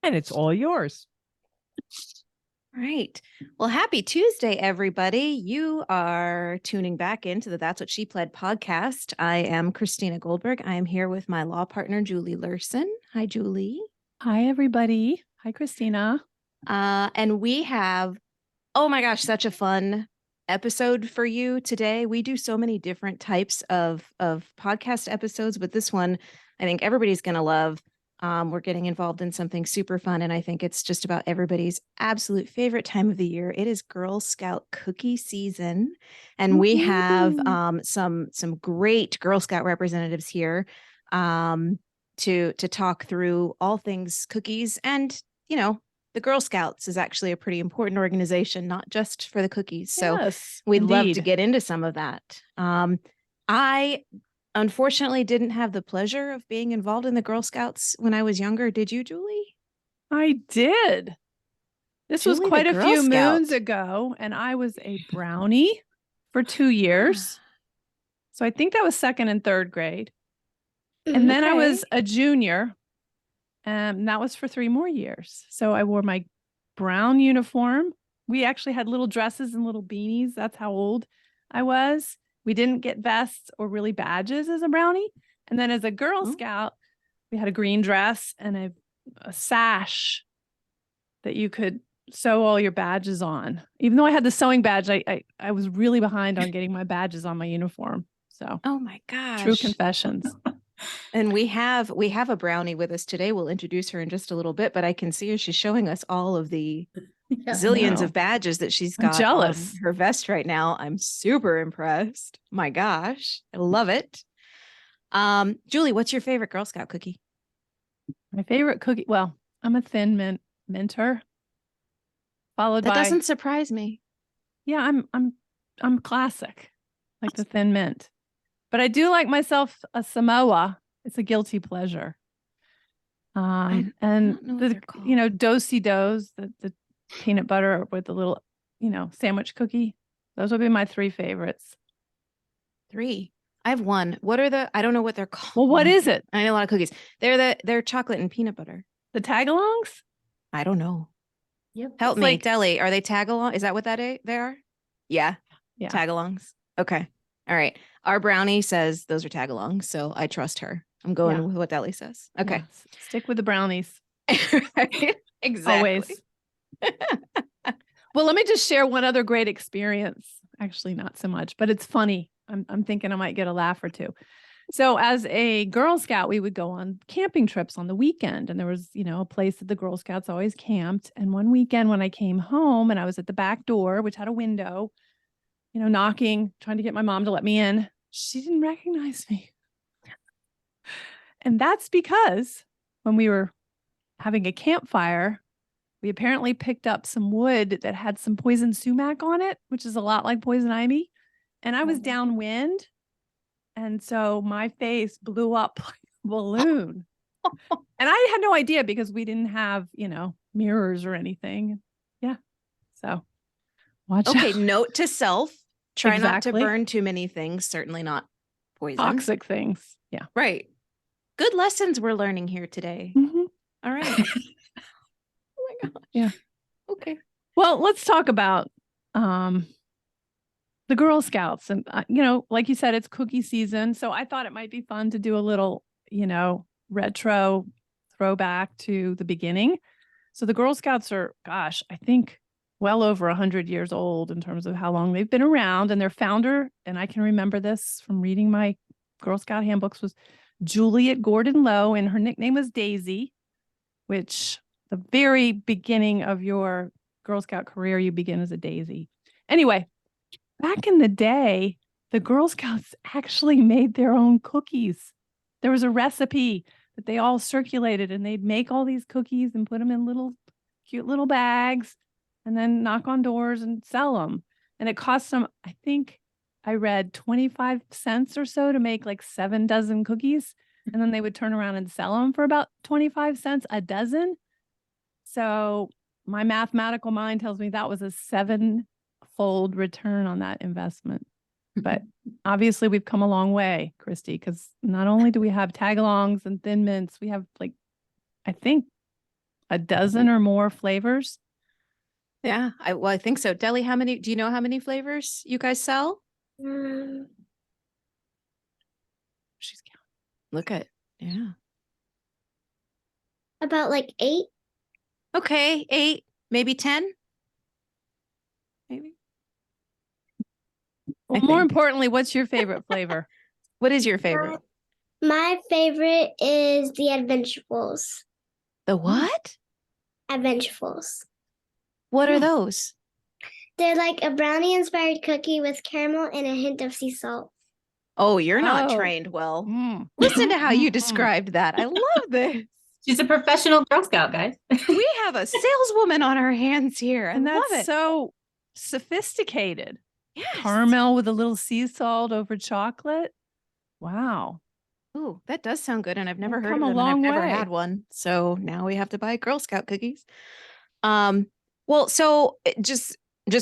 And it's all yours. Right. Well, happy Tuesday, everybody. You are tuning back into the That's What She Pled podcast. I am Christina Goldberg. I am here with my law partner, Julie Lurson. Hi, Julie. Hi, everybody. Hi, Christina. And we have, oh my gosh, such a fun episode for you today. We do so many different types of podcast episodes, but this one I think everybody's going to love. We're getting involved in something super fun, and I think it's just about everybody's absolute favorite time of the year. It is Girl Scout cookie season, and we have some great Girl Scout representatives here to talk through all things cookies. And the Girl Scouts is actually a pretty important organization, not just for the cookies. So yes, we'd love to get into some of that. I unfortunately didn't have the pleasure of being involved in the Girl Scouts when I was younger. Did you, Julie? I did. This was quite a few moons ago, and I was a brownie for 2 years. So I think that was second and third grade. And then I was a junior, and that was for 3 more years. So I wore my brown uniform. We actually had little dresses and little beanies. That's how old I was. We didn't get vests or really badges as a brownie. And then as a Girl Scout, we had a green dress and a sash that you could sew all your badges on. Even though I had the sewing badge, I was really behind on getting my badges on my uniform. So, oh my gosh, true confessions. And we have a brownie with us today. We'll introduce her in just a little bit, but I can see her. She's showing us all of the zillions of badges that she's got on her vest right now. I'm super impressed. My gosh, I love it. Julie, what's your favorite Girl Scout cookie? My favorite cookie. Well, I'm a thin minter. Followed by. That doesn't surprise me. Yeah, I'm classic, like the thin mint. But I do like myself a Samoa. It's a guilty pleasure. And the do-si-dos, the peanut butter with the little, sandwich cookie. Those would be my 3 favorites. 3. I have 1. What are I don't know what they're called. Well, what is it? I know a lot of cookies. They're chocolate and peanut butter. The tagalongs? I don't know. Yep. Help me, Deli. Are they tagalong? Is that what they are? Yeah. Tagalongs. Okay. All right. Our brownie says those are tagalongs, so I trust her. I'm going with what Deli says. Okay. Yeah. Stick with the brownies. Right? Exactly. Always. Well, let me just share one other great experience. Actually, not so much, but it's funny. I'm thinking I might get a laugh or two. So as a Girl Scout, we would go on camping trips on the weekend. And there was, a place that the Girl Scouts always camped. And one weekend when I came home and I was at the back door, which had a window, knocking, trying to get my mom to let me in, she didn't recognize me. And that's because when we were having a campfire, we apparently picked up some wood that had some poison sumac on it, which is a lot like poison ivy. And I was downwind. And so my face blew up like a balloon. And I had no idea because we didn't have, mirrors or anything. Yeah. So watch out. Okay. Note to self. Try not to burn too many things. Certainly not poison. Toxic things. Yeah. Right. Good lessons we're learning here today. Mm-hmm. All right. Oh my gosh. Yeah. Okay. Well, let's talk about the Girl Scouts. And, like you said, it's cookie season. So I thought it might be fun to do a little, retro throwback to the beginning. So the Girl Scouts are, I think well over 100 years old in terms of how long they've been around. And their founder, and I can remember this from reading my Girl Scout handbooks, was Juliet Gordon Lowe, and her nickname was Daisy, which the very beginning of your Girl Scout career, you begin as a daisy. Anyway, back in the day, the Girl Scouts actually made their own cookies. There was a recipe that they all circulated, and they'd make all these cookies and put them in cute little bags and then knock on doors and sell them. And it cost them, I think I read 25 cents or so to make like 7 dozen cookies. And then they would turn around and sell them for about 25 cents a dozen. So my mathematical mind tells me that was a 7-fold return on that investment. But obviously we've come a long way, Christy, because not only do we have tagalongs and thin mints, we have I think a dozen or more flavors. Yeah, I think so. Deli, do you know how many flavors you guys sell? Um, She's counting. Look at, yeah. about like 8. Okay, 8, maybe 10. Maybe. Well, I more think. importantly, what's your favorite flavor? What is your favorite? My favorite is the Adventurables. The what? Adventurables. What are those? They're like a brownie inspired cookie with caramel and a hint of sea salt. Oh, you're not Oh. trained well. Mm. Listen to how you Mm. described that. I love this. She's a professional Girl Scout, guys. We have a saleswoman on our hands here. I And love that's it. so sophisticated. Yes. Caramel with a little sea salt over chocolate. Wow. Ooh, that does sound good. And I've never We've heard come of a them and I've long never way. had one. So now we have to buy Girl Scout cookies. Well, so just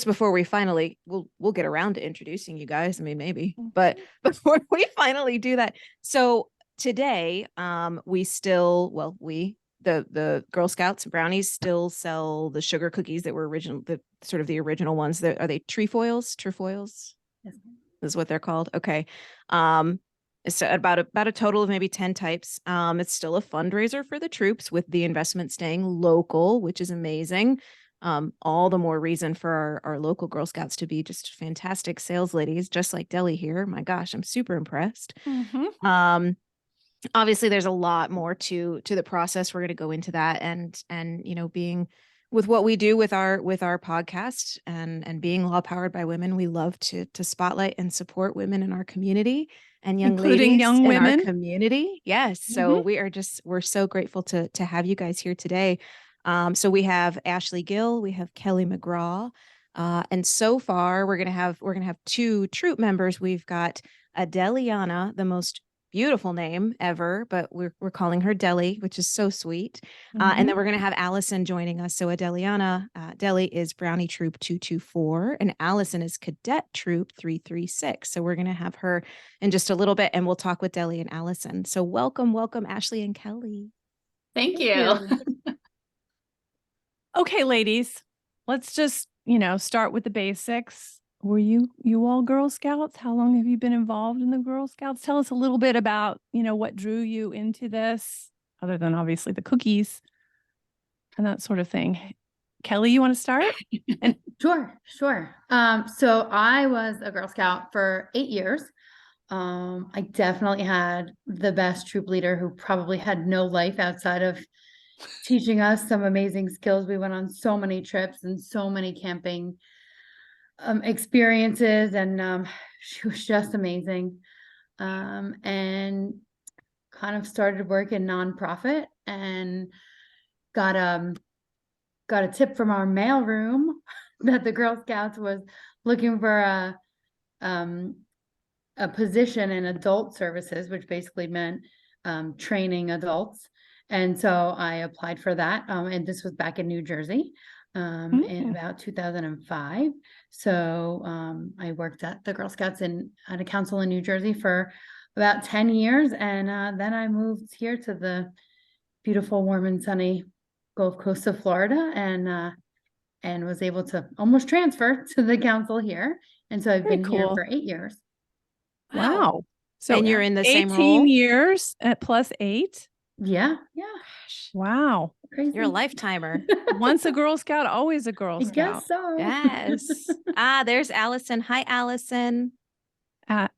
before we finally we'll get around to introducing you guys. I mean, maybe, but before we finally do that. So today, we still, well, the Girl Scouts and brownies still sell the sugar cookies that were the sort of the original ones. Are they trefoils? Trefoils? Yes. Is what they're called. Okay. It's about a total of maybe 10 types. It's still a fundraiser for the troops with the investment staying local, which is amazing. All the more reason for our local Girl Scouts to be just fantastic sales ladies, just like Deli here. My gosh, I'm super impressed. Mm-hmm. Obviously there's a lot more to the process. We're going to go into that and being with what we do with our podcast and being law powered by women, we love to spotlight and support women in our community and young Including ladies young in our women. community. Yes. So we're so grateful to have you guys here today. So we have Ashley Gill, we have Kelly McGraw, and so far we're gonna have 2 troop members. We've got Adeliana, the most beautiful name ever, but we're calling her Deli, which is so sweet. And then we're going to have Allison joining us. So Adeliana, Deli is Brownie Troop 224, and Allison is Cadet Troop 336. So we're going to have her in just a little bit, and we'll talk with Deli and Allison. So welcome, Ashley and Kelly. Thank you. Okay, ladies, let's just, start with the basics. Were you all Girl Scouts? How long have you been involved in the Girl Scouts? Tell us a little bit about, what drew you into this, other than obviously the cookies and that sort of thing. Kelly, you want to start? And Sure. So I was a Girl Scout for 8 years. I definitely had the best troop leader who probably had no life outside of teaching us some amazing skills. We went on so many trips and so many camping experiences, and she was just amazing. And kind of started work in nonprofit and got a tip from our mailroom that the Girl Scouts was looking for a position in adult services, which basically meant training adults. And so I applied for that. And this was back in New Jersey in about 2005. So I worked at the Girl Scouts at a council in New Jersey for about 10 years. And then I moved here to the beautiful, warm and sunny Gulfcoast of Florida, and was able to almost transfer to the council here. And so I've Very been here cool. for 8 years. Wow. So And you're in the same 18 role? years at plus 8. Yeah. Wow. Crazy. You're a lifetimer. Once a Girl Scout, always a Girl I Scout. guess so. Yes. There's Allison. Hi, Allison.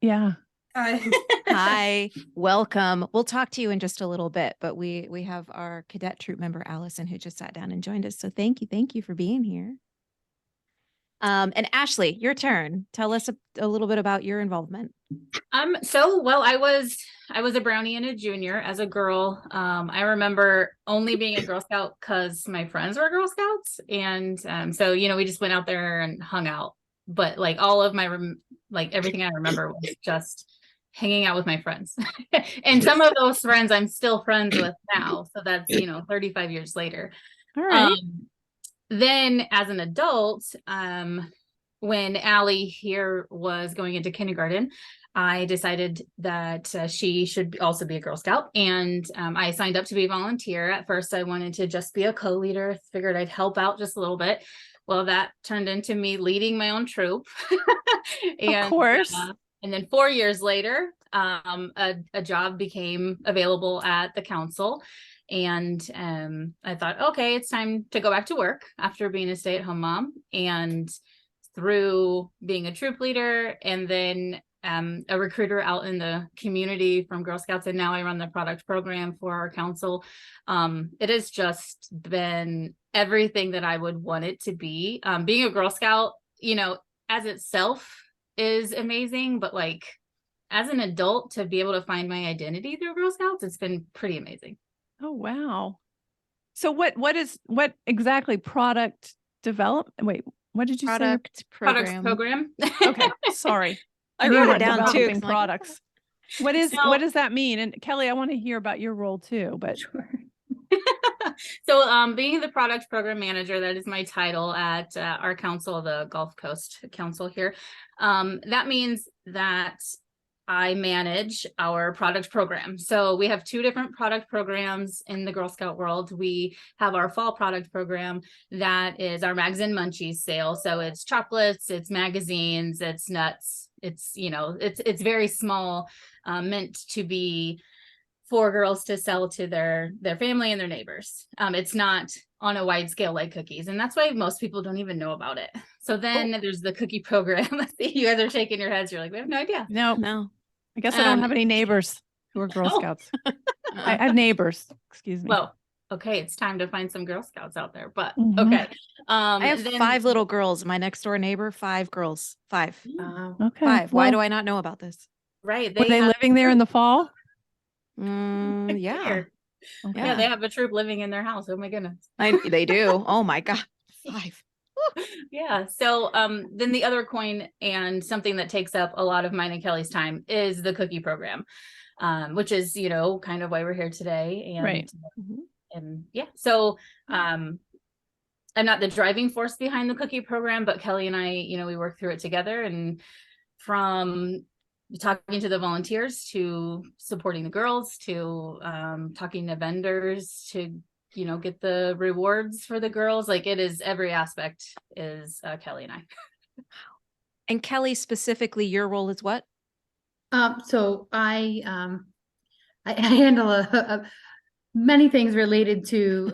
Yeah. Hi, welcome. We'll talk to you in just a little bit, but we have our cadet troop member Allison who just sat down and joined us. So thank you for being here. And Ashley, your turn. Tell us a little bit about your involvement. I was a brownie and a junior as a girl. I remember only being a Girl Scout because my friends were Girl Scouts, and so we just went out there and hung out. But like all of my everything I remember was just hanging out with my friends, and some of those friends I'm still friends with now. So that's 35 years later. All right. Then as an adult, when Allie here was going into kindergarten, I decided that she should also be a Girl Scout. And I signed up to be a volunteer. At first, I wanted to just be a co-leader, figured I'd help out just a little bit. Well, that turned into me leading my own troop. Of course. And then 4 years later, a job became available at the council. And I thought, okay, it's time to go back to work after being a stay-at-home mom. And through being a troop leader and then a recruiter out in the community from Girl Scouts, and now I run the product program for our council. It has just been everything that I would want it to be. Being a Girl Scout, you know, as itself is amazing, but like as an adult to be able to find my identity through Girl Scouts, it's been pretty amazing. Oh, wow. So what exactly product development? Wait, what did you say? Product Products program. program. Okay, sorry. I knew wrote you it down were too. developing 'Cause I'm like, products. What does that mean? And Kelly, I want to hear about your role too, but Sure. So being the product program manager, that is my title at our council, the Gulfcoast Council here. That means that I manage our product program. So we have 2 different product programs in the Girl Scout world. We have our fall product program that is our Mags and Munchies sale. So it's chocolates, it's magazines, it's nuts. It's, you know, it's very small, meant to be for girls to sell to their family and their neighbors. It's not on a wide scale like cookies. And that's why most people don't even know about it. So then there's the cookie program. You guys are shaking your heads. You're like, we have no idea. No. I guess I don't have any neighbors who are Girl Oh. Scouts. I have neighbors, excuse me. Well, okay, it's time to find some Girl Scouts out there, but Mhm. okay. I have Then- 5 little girls. My next door neighbor, 5 girls. 5. Okay. 5. Why well, do I not know about this? Right. were they have living there in the fall? Yeah. here. Okay. Yeah, they have a troop living in their house. Oh my goodness. They do. Oh my God. 5. Yeah. So then the other coin and something that takes up a lot of mine and Kelly's time is the cookie program, which is, you know, kind of why we're here today. And Right. and yeah, so I'm not the driving force behind the cookie program, but Kelly and I, you know, we work through it together, and from talking to the volunteers to supporting the girls to talking to vendors to, you know, get the rewards for the girls. Like it is, every aspect is Kelly and I. And Kelly, specifically, your role is what? So I handle many things related to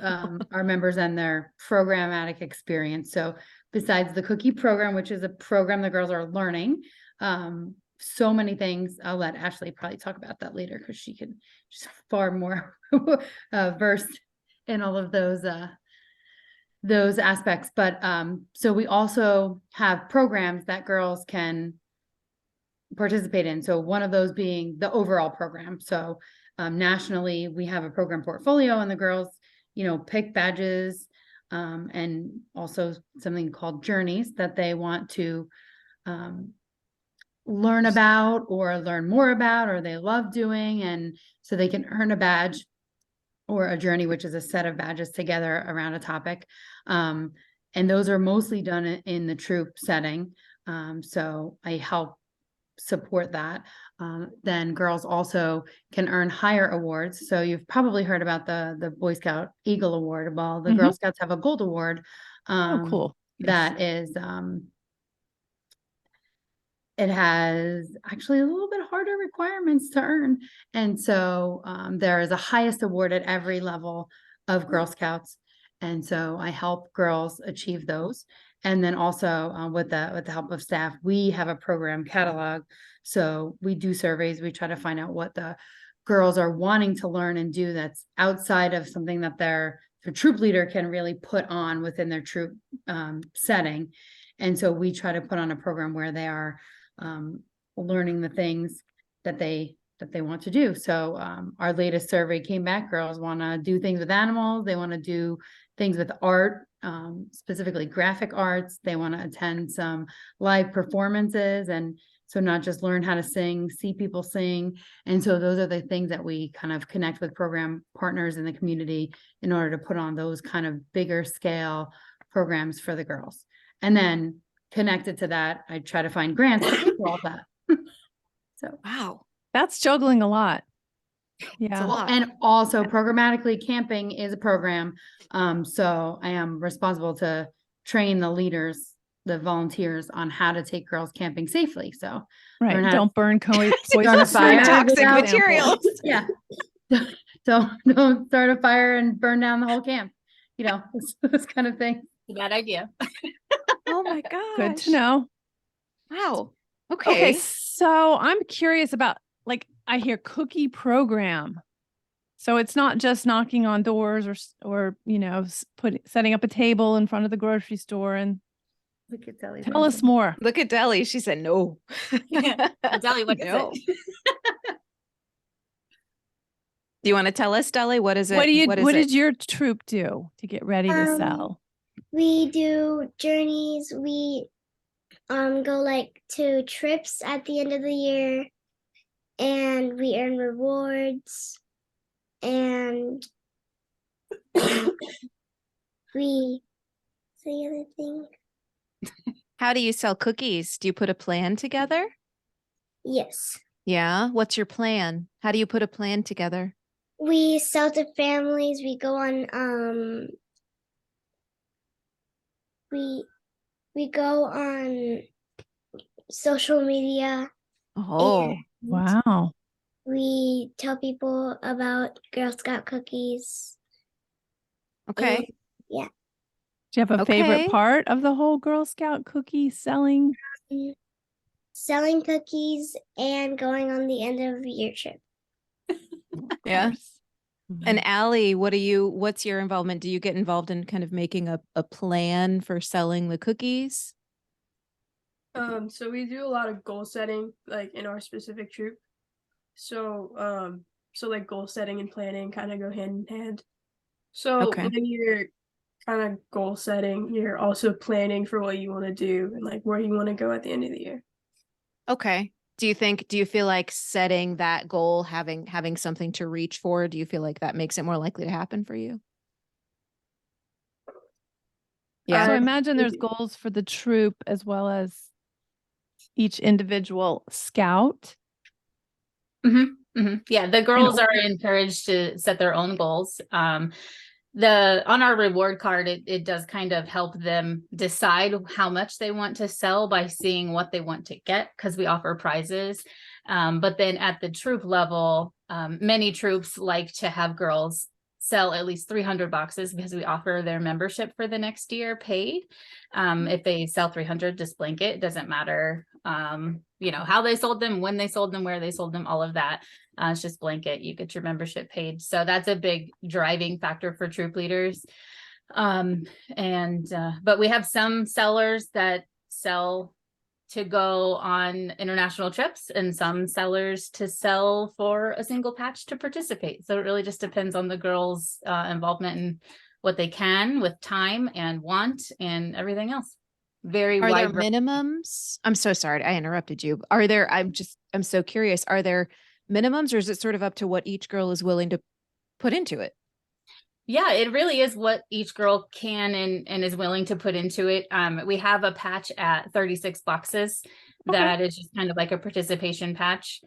our members and their programmatic experience. So besides the cookie program, which is a program the girls are learning, so many things. I'll let Ashley probably talk about that later because she's far more versed in all of those aspects. But so we also have programs that girls can participate in. So one of those being the overall program. So nationally, we have a program portfolio, and the girls, you know, pick badges and also something called journeys that they want to learn about or learn more about, or they love doing. And so they can earn a badge or a journey, which is a set of badges together around a topic. And those are mostly done in the troop setting. So I help support that. Then girls also can earn higher awards. So you've probably heard about the Boy Scout Eagle Award. Well, the Girl Scouts have a Gold Award. Oh, cool. That is, it has actually a little bit harder requirements to earn. And so there is a highest award at every level of Girl Scouts. And so I help girls achieve those. And then also with the help of staff, we have a program catalog. So we do surveys. We try to find out what the girls are wanting to learn and do that's outside of something that their troop leader can really put on within their troop setting. And so we try to put on a program where they are learning the things that they want to do. So our latest survey came back. Girls want to do things with animals. They want to do things with art, specifically graphic arts. They want to attend some live performances, and so not just learn how to sing, see people sing. And so those are the things that we kind of connect with program partners in the community in order to put on those kind of bigger scale programs for the girls. And then connected to that, I try to find grants to pay for all that. So Wow. That's juggling a lot. It's Yeah. a lot. and also programmatically camping is a program. So I am responsible to train the leaders, the volunteers on how to take girls camping safely. So Right. learn how Don't burn start a poisonous fire Toxic without- materials. yeah. Don't start a fire and burn down the whole camp. You know, this kind of thing. Bad idea. Oh my gosh. Good to know. Wow. Okay, Okay. so I'm curious about, like, I hear cookie program. So it's not just knocking on doors or setting up a table in front of the grocery store. And Look at Sally's tell us answer. more. Look at Deli. She said no. Deli, what is No. it? Do you want to tell us, Deli? What is it? What did your troop do to get ready to Um, sell? We do journeys. We go like to trips at the end of the year, and we earn rewards, and we the other thing. How do you sell cookies? Do you put a plan together? Yes. Yeah. What's your plan? How do you put a plan together? We sell to families. We go on we go on social media. Oh, and Wow. We tell people about Girl Scout cookies. okay. Yeah. Do you have a Okay. favorite part of the whole Girl Scout cookie selling? Selling cookies and going on the end of the year trip. Yeah. Course. And Allie, what's your involvement? Do you get involved in kind of making a plan for selling the cookies? So we do a lot of goal setting, like in our specific troop. So, like goal setting and planning kind of go hand in hand. So Okay. when you're kind of goal setting, you're also planning for what you want to do and like where you want to go at the end of the year. Okay. Do you feel like setting that goal, having something to reach for, do you feel like that makes it more likely to happen for you? Yeah. So I imagine there's goals for the troop as well as each individual scout. Yeah, the girls are encouraged to set their own goals. On our reward card, it does kind of help them decide how much they want to sell by seeing what they want to get, because we offer prizes. But then at the troop level, many troops like to have girls sell at least 300 boxes because we offer their membership for the next year paid. If they sell 300, just blanket, it doesn't matter, how they sold them, when they sold them, where they sold them, all of that. It's just blanket, you get your membership paid. So that's a big driving factor for troop leaders. But we have some sellers that sell to go on international trips and some sellers to sell for a single patch to participate. So it really just depends on the girls' involvement and what they can with time and want and everything else. Are there wide. minimums? I'm so sorry, I interrupted you. I'm so curious. Are there minimums, or is it sort of up to what each girl is willing to put into it? Yeah, it really is what each girl can and is willing to put into it. We have a patch at 36 boxes that is just kind of like a participation patch.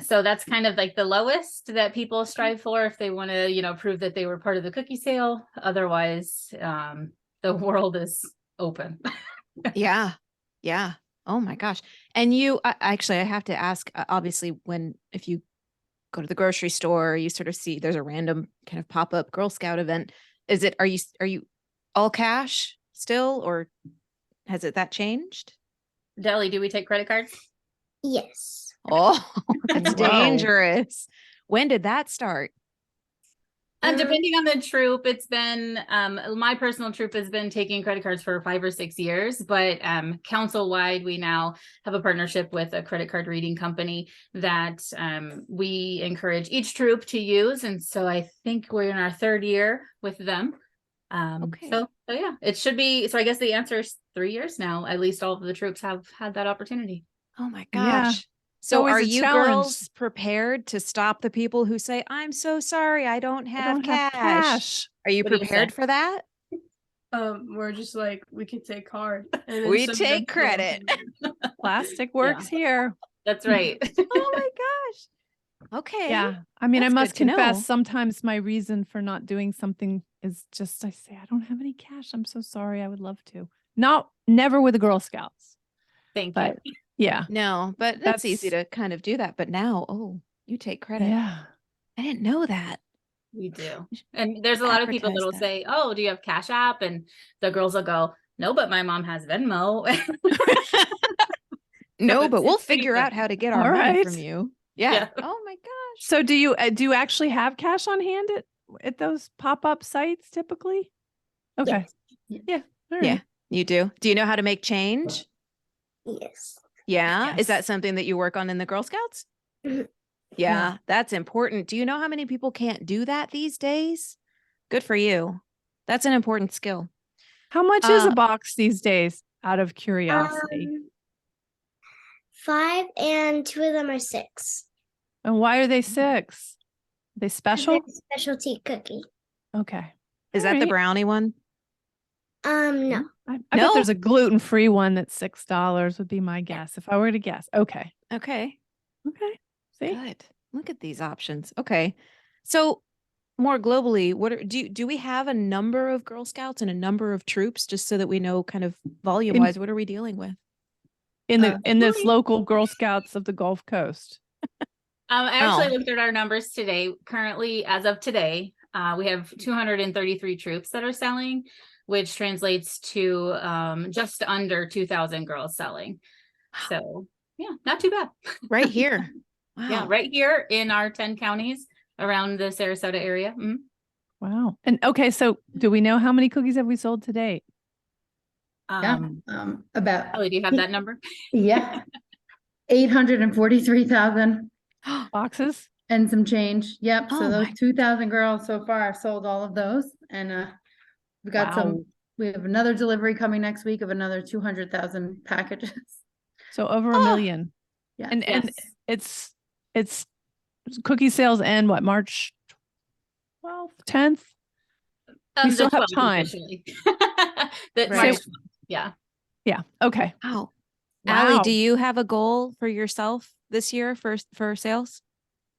So that's kind of like the lowest that people strive for if they want to, prove that they were part of the cookie sale. Otherwise, the world is open. Yeah. Yeah. Oh my gosh. And I have to ask, obviously, if you go to the grocery store, you sort of see there's a random kind of pop-up Girl Scout event. Are you all cash still, or has that changed? Deli, do we take credit cards? Yes. Oh, that's Whoa. dangerous. When did that start? Depending on the troop, it's been my personal troop has been taking credit cards for 5 or 6 years, but council-wide, we now have a partnership with a credit card reading company that we encourage each troop to use. And so I think we're in our 3rd year with them. Okay. So yeah, it should be. So I guess the answer is 3 years now. At least all of the troops have had that opportunity. Oh my Yeah. gosh. So always are a you challenge. girls prepared to stop the people who say, I'm so sorry, I don't I have don't cash? have cash. Are you What do you prepared say? for that? We're just like, we could take card. And then We some of take them feel credit. offended. Plastic works here. That's right. Oh my gosh. Okay. Yeah. I mean, I That's must good to know. confess, sometimes my reason for not doing something is just I say, I don't have any cash. I'm so sorry. I would love to. Never with the Girl Scouts. Thank But you. yeah. No, but that's easy to kind of do that. But now, oh, you take credit. Yeah. I didn't know that. We do. And there's a lot of people that Advertise will that. say, oh, do you have Cash App? And the girls will go, no, but my mom has Venmo. No, it's- but we'll it's pretty figure funny. out how to get our All money right. from you. Yeah. Yeah. Oh my gosh. So do you actually have cash on hand at those pop-up sites typically? Okay. Yes. Yeah. All right. Yeah, you do. Do you know how to make change? Yes. Yeah. Is that Yes. something that you work on in the Girl Scouts? Mhm. Yeah, that's important. Do you know how many people can't do that these days? Good for you. That's an important skill. How much is a box these days, out of curiosity? 5 and 2 of them are 6. And why are they 6? Are they 'Cause special? they're a specialty cookie. Okay. Is All that the right. brownie one? No. I No? bet there's a gluten-free one that's $6 would be my guess if I were to guess. Okay. Okay. Okay. See? Good. Look at these options. Okay. So more globally, do we have a number of Girl Scouts and a number of troops just so that we know kind of volume wise what are we dealing with? In this Really? local Girl Scouts of the Gulf Coast. I actually Oh. looked at our numbers today. Currently, as of today, we have 233 troops that are selling, which translates to just under 2,000 girls selling. So yeah, not too bad. Right here. Wow. Yeah, right here in our 10 counties around the Sarasota area. Mhm. Wow. And okay, so do we know how many cookies have we sold to date? Yeah. About Ellie, do you have that number? yeah, 843,000 Boxes? and some change. Yep. So Oh those my- 2,000 girls so far have sold all of those, and we got Wow. some. We have another delivery coming next week of another 200,000 packages. So over a Oh. million. Yeah. And Yes. it's cookie sales end what, March 12th, 10th? We still The have 12th time. officially. Right. March 12th. Yeah. Yeah. Okay. Wow. Wow. Allie, do you have a goal for yourself this year for sales?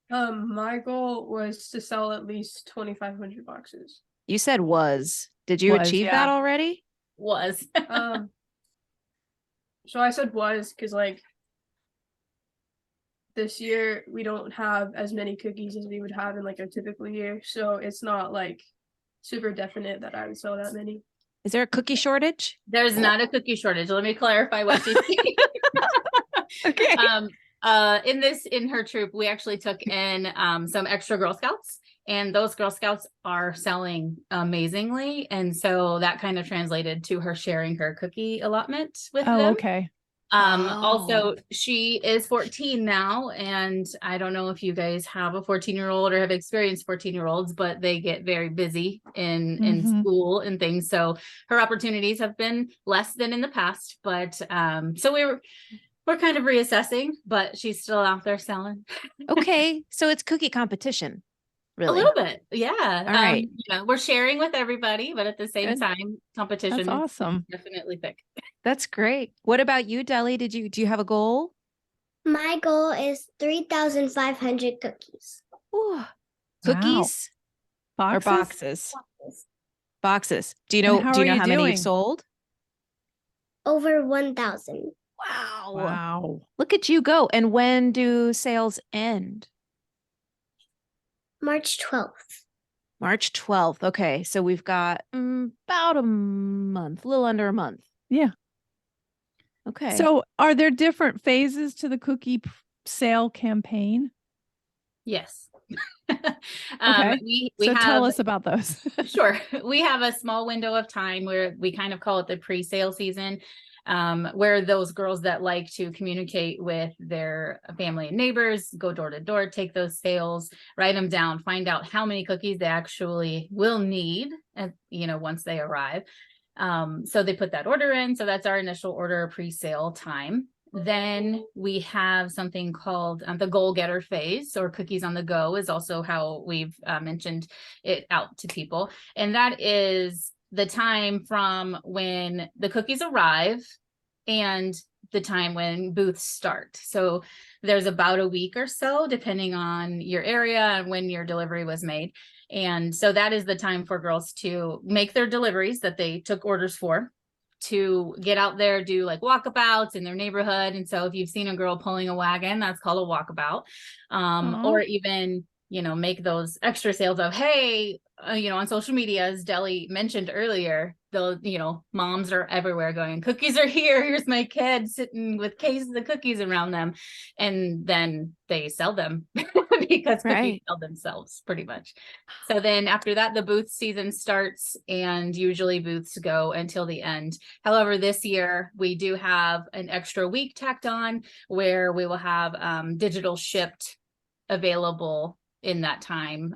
My goal was to sell at least 2,500 boxes. You said was. Did you Was, achieve yeah. that already? Was. So I said was because like this year we don't have as many cookies as we would have in like a typical year, so it's not like super definite that I would sell that many. Is there a cookie shortage? There's not a cookie shortage. Let me clarify what she's saying. Okay. In her troop, we actually took in some extra Girl Scouts, and those Girl Scouts are selling amazingly. And so that kind of translated to her sharing her cookie allotment with Oh, them. okay. Also, she is 14 now, and I don't know if you guys have a 14-year-old or have experienced 14-year-olds, but they get very busy in Mhm. school and things. So her opportunities have been less than in the past, but so we're kind of reassessing, but she's still out there selling. Okay. So it's cookie competition. Really? A little bit, yeah. All right. We're sharing with everybody, but at the same Good. time, competition That's awesome. is definitely thick. That's great. What about you, Deli? Do you have a goal? My goal is 3,500 cookies. Ooh. Wow. Cookies or Boxes? boxes? Boxes. Do you And know how do you are know you how many doing? you've sold? Over 1,000. Wow. Wow. Look at you go. And when do sales end? March 12th. March 12th. Okay. So we've got about a month, a little under a month. Yeah. Okay. So are there different phases to the cookie sale campaign? Yes. Okay. We So have, tell us about those. sure. We have a small window of time where we kind of call it the pre-sale season, where those girls that like to communicate with their family and neighbors, go door to door, take those sales, write them down, find out how many cookies they actually will need, once they arrive. So they put that order in. So that's our initial order pre-sale time. Then we have something called the goal getter phase, or cookies on the go is also how we've mentioned it out to people. And that is the time from when the cookies arrive and the time when booths start. So there's about a week or so, depending on your area and when your delivery was made. And so that is the time for girls to make their deliveries that they took orders for, to get out there, do like walkabouts in their neighborhood. And so if you've seen a girl pulling a wagon, that's called a walkabout. Or even, you know, make those extra sales of, hey, you know, on social media, as Deli mentioned earlier, the, you know, moms are everywhere going, cookies are here. Here's my kid sitting with cases of cookies around them. And then they sell them because cookies sell themselves pretty much. So then after that, the booth season starts, and usually booths go until the end. However, this year we do have an extra week tacked on where we will have digital shipped available in that time,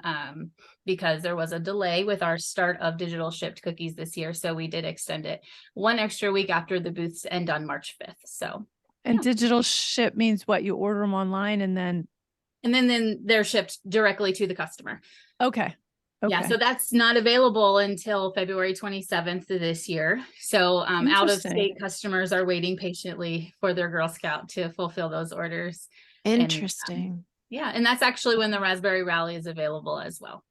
because there was a delay with our start of digital shipped cookies this year. So we did extend it one extra week after the booths end on March 5th. So, and digital ship means what? You order them online and then they're shipped directly to the customer. Okay. Yeah, so that's not available until February 27th of this year. So out of state customers are waiting patiently for their Girl Scout to fulfill those orders. Interesting. Yeah, and that's actually when the Raspberry Rally is available as well.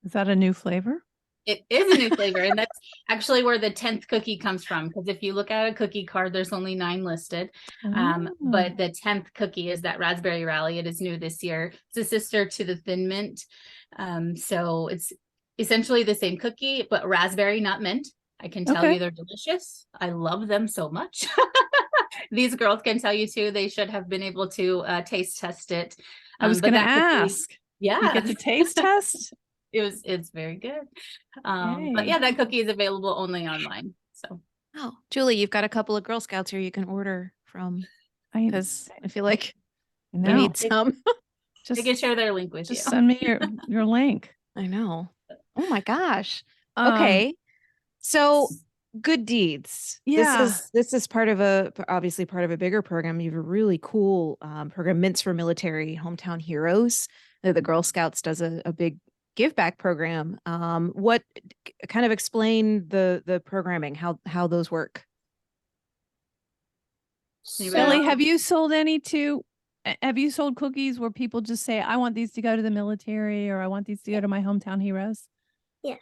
Is that a new flavor? It is a new flavor, and that's actually where the 10th cookie comes from. Because if you look at a cookie card, there's only 9 listed. But the 10th cookie is that Raspberry Rally. It is new this year. It's a sister to the Thin Mint. So it's essentially the same cookie, but raspberry, not mint. I can tell you they're delicious. I love them so much. These girls can tell you too. They should have been able to taste test it. I was going to ask. Yeah, you get to taste test. It's very good. But yeah, that cookie is available only online. So, oh, Julie, you've got a couple of Girl Scouts here you can order from, because I feel like they need some. They can share their link with you. Just send me your link. I know. Oh my gosh. Okay. So good deeds. Yeah. This is obviously part of a bigger program. You have a really cool program, Mints for Military Hometown Heroes. The Girl Scouts does a big give back program. What kind of explain the programming, how those work? Billy, have you sold cookies where people just say, I want these to go to the military, or I want these to go to my hometown heroes? Yeah.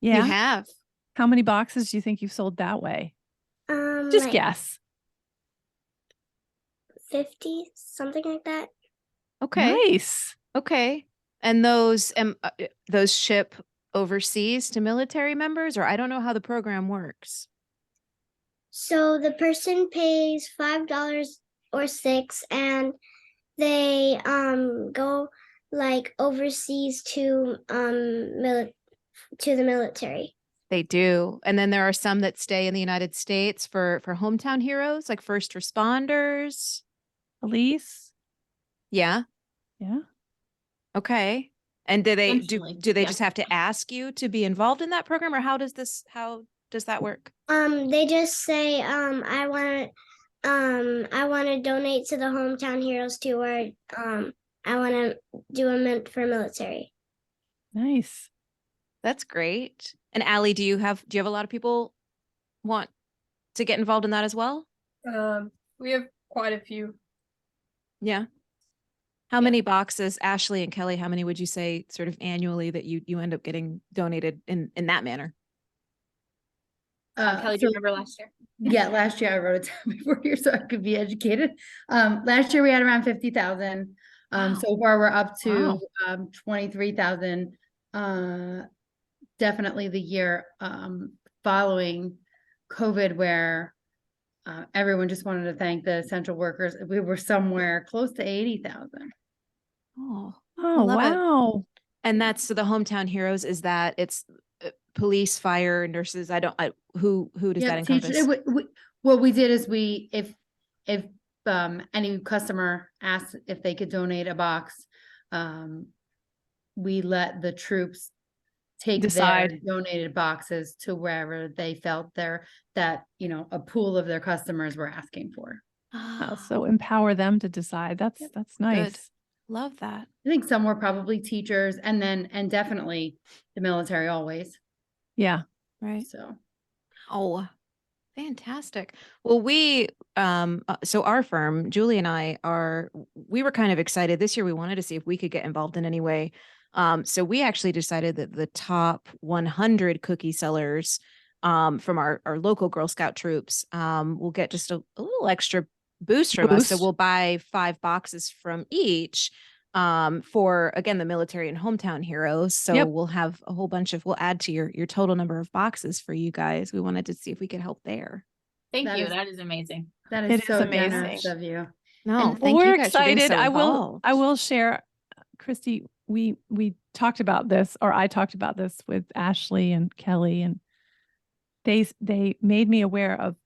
Yeah. You have. How many boxes do you think you've sold that way? Just guess. 50, something like that. Okay. Nice. Okay. And those ship overseas to military members, or I don't know how the program works. So the person pays $5 or $6, and they go like overseas to the military. They do. And then there are some that stay in the United States for hometown heroes, like first responders, police. Yeah. Yeah. Okay. And do they yeah. just have to ask you to be involved in that program, or how does that work? They just say, I want to donate to the hometown heroes too, or I want to do a mint for military. Nice. That's great. And Allie, do you have a lot of people want to get involved in that as well? We have quite a few. Yeah. How many boxes, Ashley and Kelly, how many would you say sort of annually that you end up getting donated in that manner? Kelly, do you remember last year? Yeah, last year I wrote it down before here so I could be educated. Last year we had around 50,000. Wow. So far we're up to 23,000. Definitely the year following COVID, where everyone just wanted to thank the essential workers. We were somewhere close to 80,000. Oh, wow. It. And that's the hometown heroes. Is that it's police, fire, nurses? Who does that encompass? What we did is if any customer asked if they could donate a box, we let the troops decide their donated boxes to wherever they felt that a pool of their customers were asking for. So empower them to decide. That's nice. Good. Love that. I think some were probably teachers, and definitely the military always. Yeah. Right. So. Oh, Fantastic. Well, so our firm, Julie and we were kind of excited this year. We wanted to see if we could get involved in any way. So we actually decided that the top 100 cookie sellers, from our local Girl Scout troops, will get just a little extra boost from us. So we'll buy 5 boxes from each, for, again, the military and hometown heroes. So we'll have a whole bunch we'll add to your total number of boxes for you guys. We wanted to see if we could help there. Thank you. That is amazing. That is It so is generous amazing. of you. No, Well, thank we're you guys for being excited. so I will involved. share, Christy, we talked about this, or I talked about this with Ashley and Kelly, and they made me aware of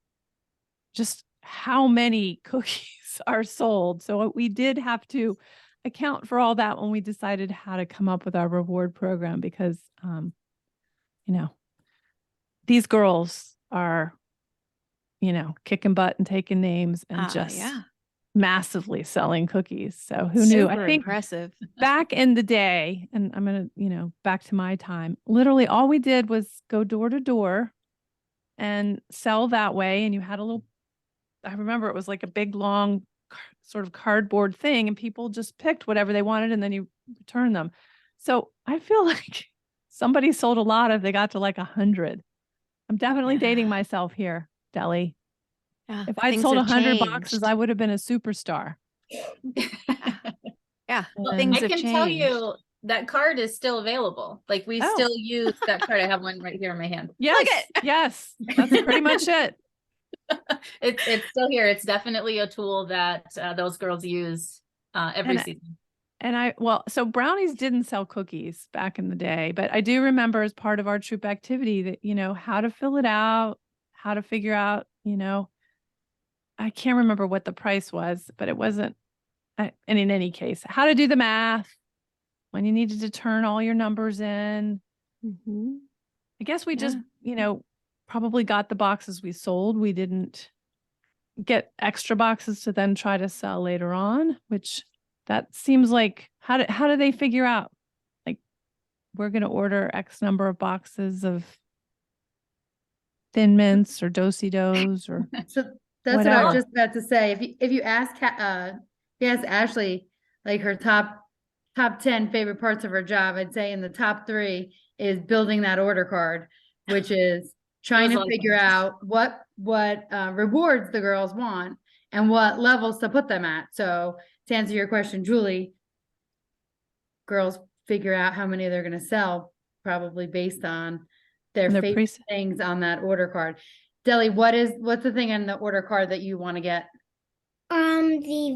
just how many cookies are sold. So we did have to account for all that when we decided how to come up with our reward program, because these girls are kicking butt and taking names and just massively selling cookies. So who knew? I think impressive. back in the day, and I'm going to, back to my time, literally all we did was go door to door and sell that way. And you had I remember it was like a big, long sort of cardboard thing, and people just picked whatever they wanted and then you return them. So I feel like somebody sold a lot if they got to like 100. I'm definitely dating myself here, Deli. Yeah, if I'd sold 100 boxes, I would have been a superstar. Yeah, Well, things I have can changed. tell you that card is still available. Like we still use that card. I have one right here in my hand. Yes, yes, that's pretty much it. It's still here. It's definitely a tool that those girls use every season. And so brownies didn't sell cookies back in the day, but I do remember as part of our troop activity that, how to fill it out, how to figure out, I can't remember what the price was, but it wasn't, and in any case, how to do the math when you needed to turn all your numbers in. Mm-hmm. I guess we just, probably got the boxes we sold. We didn't get extra boxes to then try to sell later on, which that seems like, how do they figure out, like, we're going to order X number of boxes of Thin Mints or Do-si-dos or So that's what I whatever. was just about to say. If you ask Ashley, like her top 10 favorite parts of her job, I'd say in the top 3 is building that order card, which is trying to figure out what rewards the girls want and what levels to put them at. So to answer your question, Julie, girls figure out how many they're going to sell probably based on their favorite things on that order card. Deli, what's the thing on the order card that you want to get? The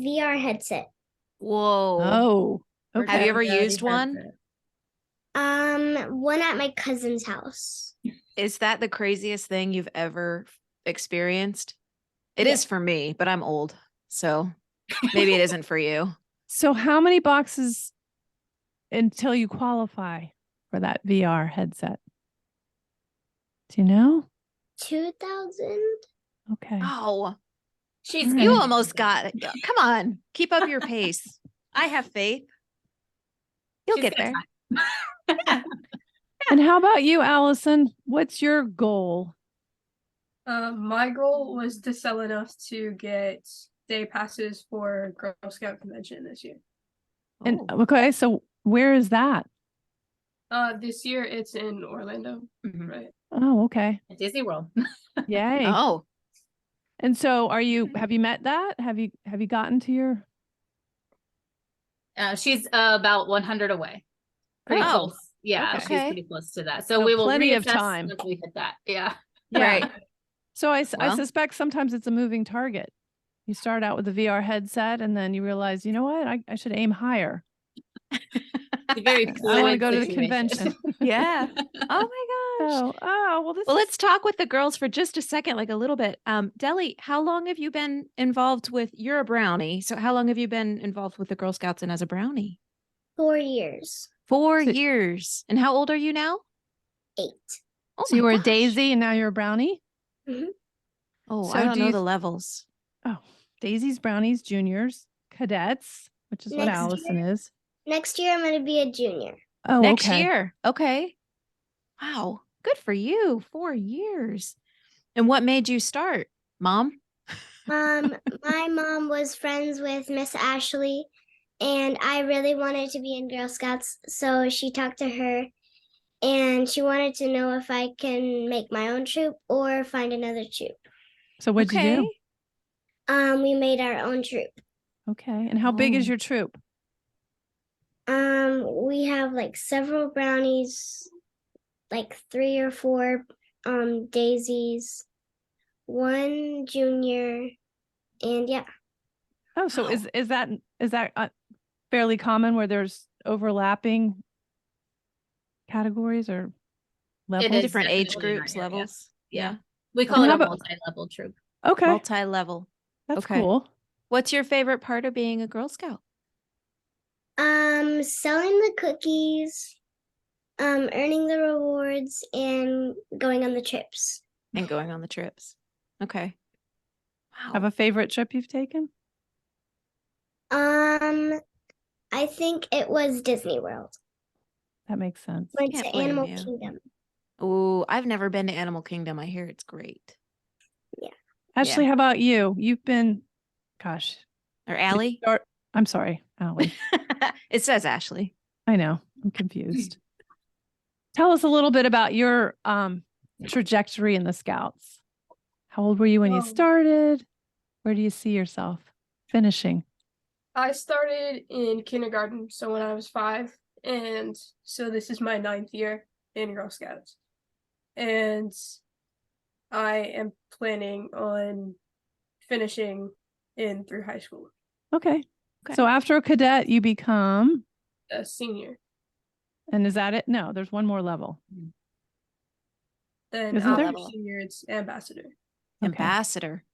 VR headset. Whoa. Oh, okay. Have you ever used one? One at my cousin's house. Is that the craziest thing you've ever experienced? It is for me, but I'm old, so maybe it isn't for you. So how many boxes until you qualify for that VR headset? Do you know? 2,000. Okay. Oh, you almost got it. Come on, keep up your pace. I have faith. You'll get there. And how about you, Allison? What's your goal? My goal was to sell enough to get day passes for Girl Scout convention this year. And okay, so where is that? This year it's in Orlando, right? Oh, okay. At Disney World. Yay. Oh. And so have you met that? Have you gotten to your She's about 100 away. Pretty close. Yeah, okay. She's pretty close to that. So we will plenty of reassess time once we hit that. Yeah. Right. So I suspect sometimes it's a moving target. You start out with the VR headset and then you realize, you know what, I should aim higher. It's a very I want to go to the convention. Yeah. Oh my gosh. Well, let's talk with the girls for just a second, like a little bit. Deli, how long have you been involved with? You're a brownie, so how long have you been involved with the Girl Scouts and as a brownie? 4 years. 4 years. And how old are you now? 8. Oh, so you were a Daisy and now you're a brownie? Mm-hmm. Oh, so I don't know the levels. Oh, Daisies, brownies, juniors, cadets, which is what Allison is. Next year, I'm going to be a junior. Oh, next year. Okay. Wow. Good for you. 4 years. And what made you start, Mom? My mom was friends with Miss Ashley, and I really wanted to be in Girl Scouts, so she talked to her, and she wanted to know if I can make my own troop or find another troop. So what'd you do? We made our own troop. Okay. And how big is Oh. your troop? We have like several brownies, like 3 or 4 daisies, 1 junior, and yeah. Oh, so Wow. is that fairly common where there's overlapping categories or levels? It is Different age definitely in our groups, area. levels. Yeah. We call And it how a about- multi-level troop. Okay. Multi-level. That's okay. cool. What's your favorite part of being a Girl Scout? Selling the cookies, earning the rewards, and going on the trips. And going on the trips. Okay. Wow. Have a favorite trip you've taken? I think it was Disney World. That makes sense. Went Can't to blame Animal you. Kingdom. Oh, I've never been to Animal Kingdom. I hear it's great. Ashley, how about you? You've been, gosh. Or Allie? I'm sorry, Allie. It says Ashley. I know. I'm confused. Tell us a little bit about your trajectory in the Scouts. How old were you when you started? Where do you see yourself finishing? I started in kindergarten, so when I was 5, and so this is my 9th year in Girl Scouts. And I am planning on finishing in through high school, Okay. Okay. So after a cadet, you become, a senior. and is that it? No, there's one more level. Then Isn't after there? senior, it's ambassador. Okay. Ambassador.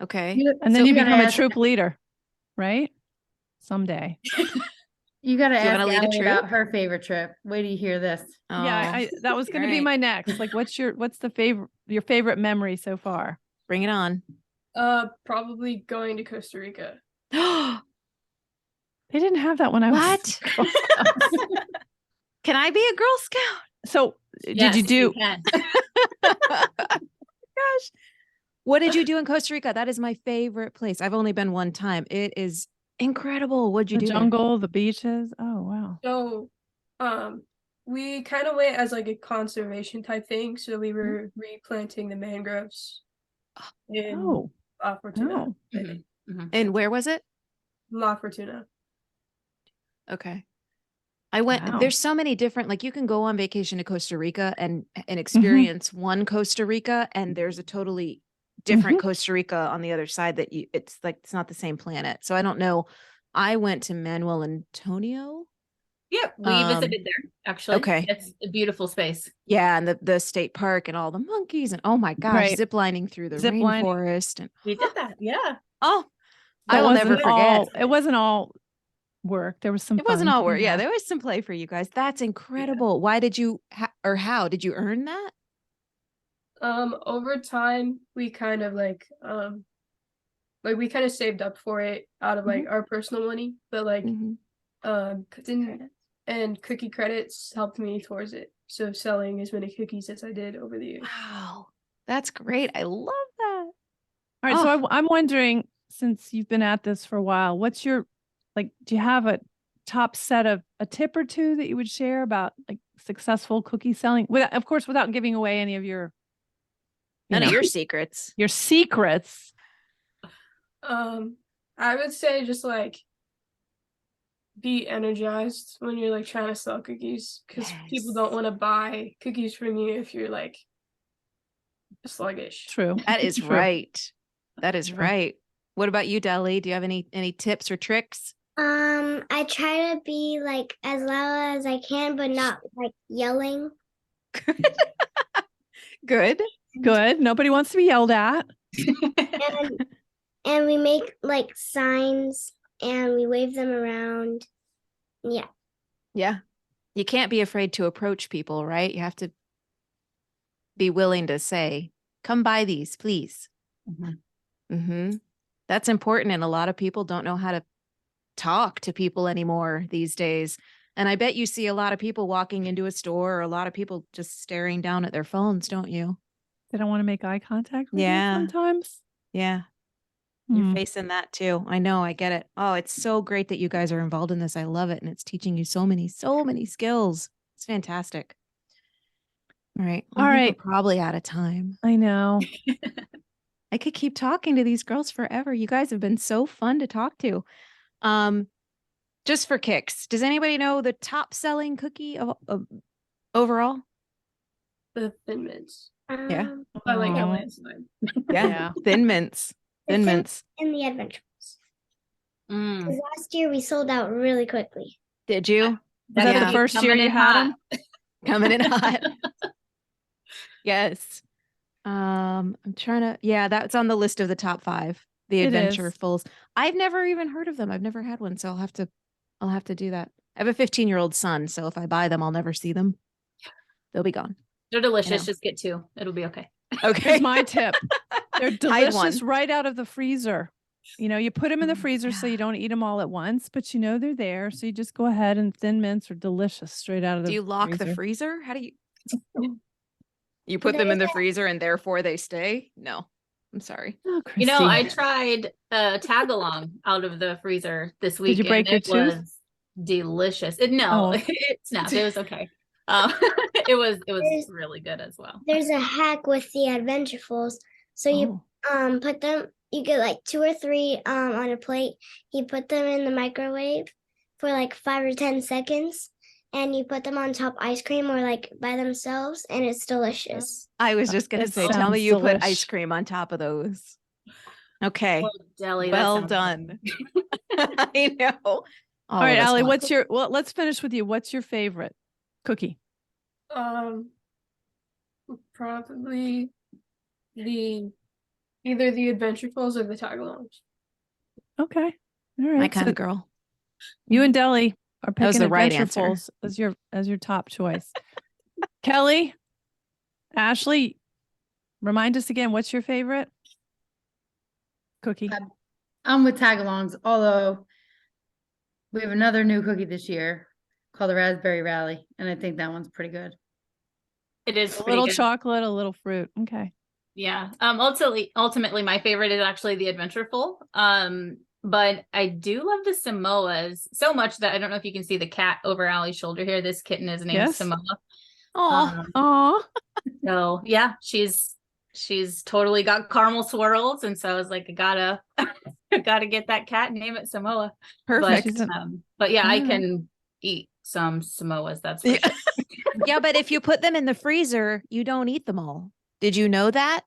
Okay. And then So you gotta become a ask- troop leader, right? Someday. You got to Do you ask wanna lead a Allie about troop? her favorite trip. Wait till you hear this. Yeah, Oh, that was going to be Right. my next. Like, what's your favorite memory so far? bring it on. Probably going to Costa Rica. What? They didn't have that when I was. Can I be a Girl Scout? So, Yes, did you do? can. Gosh. What did you do in Costa Rica? That is my favorite place. I've only been one time. It is incredible. What'd you The do there? jungle, the beaches. Oh, wow. So, we kind of went as like a conservation type thing. So we were replanting the mangroves in Oh, La Fortuna. oh. I think. And where was it? La Fortuna. Okay. I went, Wow. there's so many different, like you can go on vacation to Costa Rica and experience one Costa Rica, and there's a totally different Costa Rica on the other side that it's like, it's not the same planet. So I don't know. I went to Manuel Antonio. Yeah, we visited there actually. okay. It's a beautiful space. Yeah. And the state park and all the monkeys and oh my gosh, Right. zip lining through the Zip lining. rainforest. And We did that. Yeah. oh, That I will never wasn't forget. all- it wasn't all work. There was some. It wasn't fun all too, work. Yeah, there was some play for you guys. That's incredible. Why did you or how did you earn that? Over time, we kind of like we kind of saved up for it out of like our personal money, but like and cookie credits helped me towards it. So selling as many cookies as I did over the years. Wow, that's great. I love that. All right. So I'm wondering, since you've been at this for a while, what's your, like, do you have a top set of a tip or two that you would share about like successful cookie selling? Without, of course, without giving away any of your, None of your secrets. your secrets. I would say just like be energized when you're like trying to sell cookies, because people don't want to buy cookies from you if you're like sluggish. True. That is True. right. That is right. What about you, Deli? Do you have any tips or tricks? I try to be like as loud as I can, but not like yelling. Good. Good. Nobody wants to be yelled at. And we make like signs and we wave them around. Yeah. Yeah. You can't be afraid to approach people, right? You have to be willing to say, come buy these, please. That's important. And a lot of people don't know how to talk to people anymore these days. And I bet you see a lot of people walking into a store or a lot of people just staring down at their phones, don't you? They don't want to make eye contact with you Yeah. sometimes. Yeah. You're Hmm. facing that too. I know. I get it. Oh, it's so great that you guys are involved in this. I love it. And it's teaching you so many skills. It's fantastic. All right. Well, All I think right. we're probably out of time. I know. I could keep talking to these girls forever. You guys have been so fun to talk to. Just for kicks, does anybody know the top selling cookie of overall? The Thin Mints. Yeah. I like Aw. Atlantis line. Yeah. Thin mints. Thin mints. And the adventure. Mm. 'Cause last year we sold out really quickly. Did you? Was that Yeah. the first year Coming you in had hot. them? Coming in hot. Yes. I'm trying to, yeah, that's on the list of the top 5. The It adventure is. fulls. I've never even heard of them. I've never had one, so I'll have to do that. I have a 15-year-old son, so if I buy them, I'll never see them. They'll be gone. They're I know. delicious. Just get 2. It'll be okay. Okay. Here's my tip. They're Hide delicious one. right out of the freezer. You put them in the freezer so you don't eat them all at once, but they're there. So you just go ahead, and Thin Mints are delicious straight out of the Do you lock freezer. the freezer? How do you put them in the freezer and therefore they stay? No. I'm sorry. Oh, You know, Christy. I tried a tag along out of the freezer this week. Did you break and your it tooth? was delicious. No, Oh. it snapped. It was okay. It was There's- really good as well. There's a hack with the adventurables. So you put them, you get like 2 or 3 on a plate. You put them in the microwave for like 5 or 10 seconds, and you put them on top ice cream or like by themselves, and it's delicious. I was just gonna It say, tell me sounds you put ice delish. cream on top of those. Okay. Oh, deli, that Well sounds done. good. I know. All right, Allie, let's finish with you. What's your favorite cookie? Probably either the adventurefuls or the tagalongs. Okay. All right. My kind so of girl. you and Deli are That was picking the right answer. adventurefuls as your top choice. Kelly, Ashley, remind us again, what's your favorite cookie? I'm with tagalongs, although we have another new cookie this year called the Raspberry Rally, and I think that one's pretty good. It is A pretty little good. chocolate, a little fruit. Okay. Yeah. Ultimately, my favorite is actually the Adventureful. But I do love the Samoas so much that I don't know if you can see the cat over Allie's shoulder here. This kitten is named Yes. Samoa. Oh, Aw. So yeah, she's totally got caramel swirls, and so I was like, I gotta get that cat and name it Samoa. perfect. But yeah, I Alright. can eat some Samoas. That's for sure. Yeah, but if you put them in the freezer, you don't eat them all. Did you know that?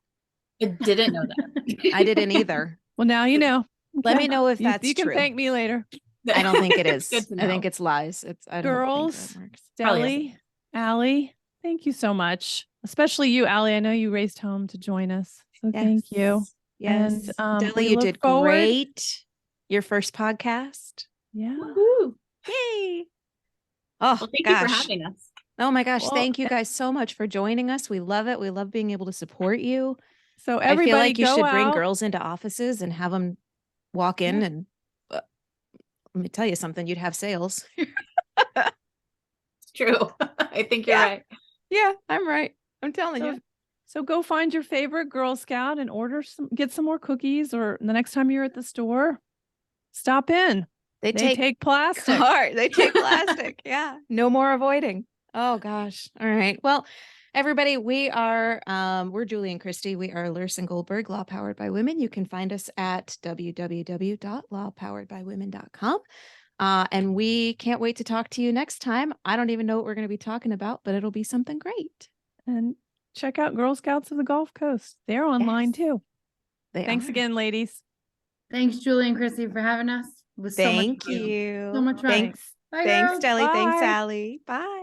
I didn't know that. I didn't either. Well, now you know. Let Okay. me know if that's you can true. thank me later. I don't think it is. Good to I think know. it's lies. I don't think Girls, that works. Probably Deli, Allie, thank you so much. Especially you, Allie. I know you raced home to join us. So thank you. Yes. And Deli, we you look did forward- great. Your first podcast. Yeah. Woohoo. Yay. Oh, Well, thank you for gosh. having us. Oh my gosh. Well, Thank you guys so much for joining us. We love it. We love being able to support you. So I everybody feel like you go should bring out. girls into offices and have them walk in Yeah. and let me tell you something, you'd have sales. It's true. I think you're Yeah. right. Yeah, I'm right. I'm telling you. So go find your favorite Girl Scout and get some more cookies, or the next time you're at the store, stop in. They They take take plastic. Hard. They take plastic. Yeah. No more avoiding. Oh gosh. All right. Well, everybody, we're Julie and Christy. We are Lurse and Goldberg, Law Powered by Women. You can find us at www.lawpoweredbywomen.com. And we can't wait to talk to you next time. I don't even know what we're going to be talking about, but it'll be something great. And check out Girl Scouts of the Gulf Coast. They're online Yes. too. They Thanks are. again, ladies. Thanks, Julie and Christy, for having us. It was so much Thank fun. you. So much fun. Thanks. Bye, Thanks, girls. Deli. Thanks, Bye. Allie. Bye.